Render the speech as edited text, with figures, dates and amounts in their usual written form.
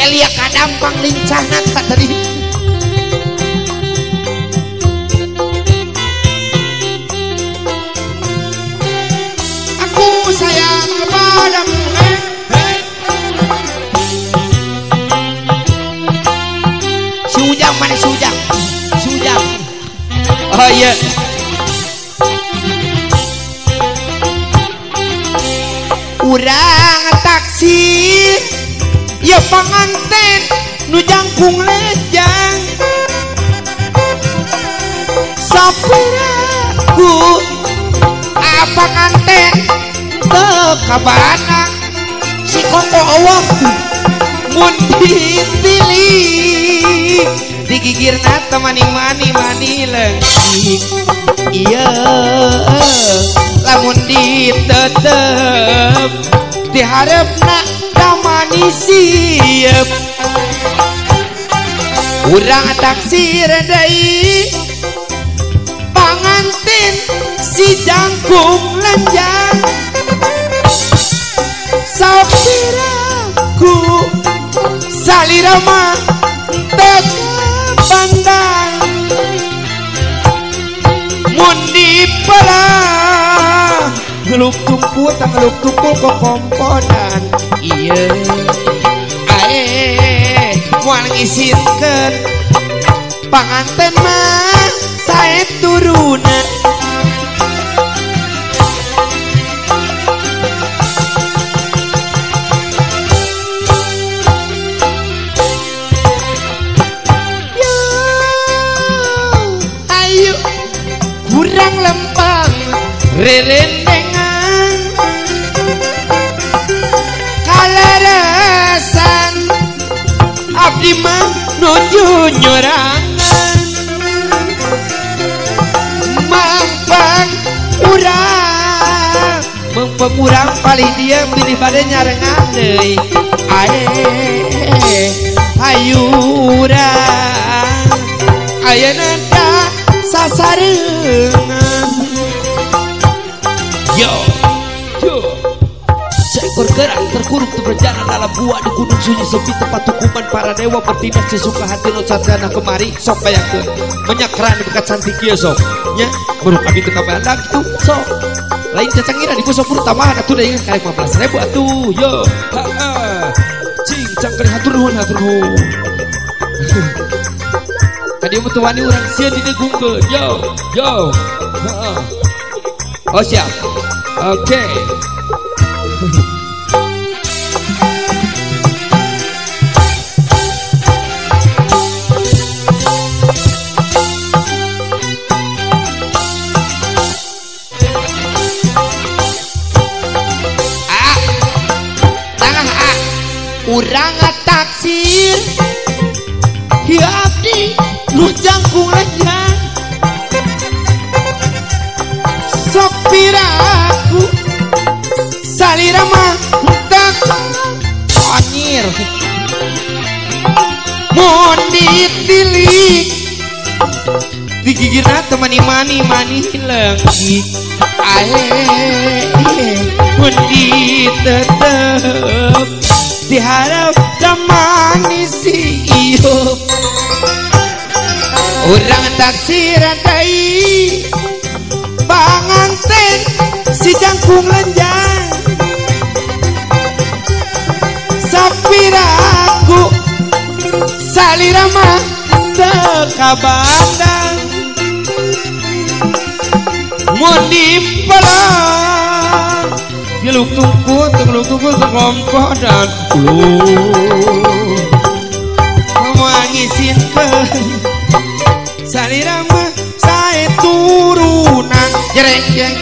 Delia kadampang lincahna tadi. Aku sayang padamu. Si Ujang mana si Ujang? Si Ujang. Oh iya. Urang taksi ya panganten nu jangkung lejang sapiraku apa nganten teu kabarana si koko Allah mun ditilik digigirna teh mani-mani leungit iya lamun ditetep diharapna damani siep urang taksir deui pangantin si jangkung lenjang sapiraku salira mah teu pandang mun dipelah ngeluk tumpu tak ngeluk tumpu kok komponan iya ae moal ngisirkeun panganten mah sae turuna yo ayo kurang lempang rerendengan kalarasan abdi mah nuju nyorangan mangpang urang paling dia pilih pada nyarengan deui ae ayu urang ayeuna da sasareungan yo seekor kerang terkurung berjalan dalam gua di gunung sunyi sepi tempat hukuman para dewa bertindak sesuka hati lo candana kemari sok bayakeun menyakran dekat cantik kieu sok nya buruk abi teu kabadak kitu sok lain cacangira di pusok pertama atuh da ingat karek 15.000 atuh yo cing cangkali hatur nuhun kadieu mah teu wani urang sieun didegungkeun yo oh siap oke urang taksir ya abdi nu jangkung lenjang sok piraku salira mah tak anyir mun ditilik digigirna teh mani-mani leungit ae mun ditetep diharap damani si iyo urang taksir deui panganten si jangkung lenjang sapiraku salira mah teu kabandang mun dipelang ngeluk tumpu sekompodan mengisinkeun salira mah sae turunan jereng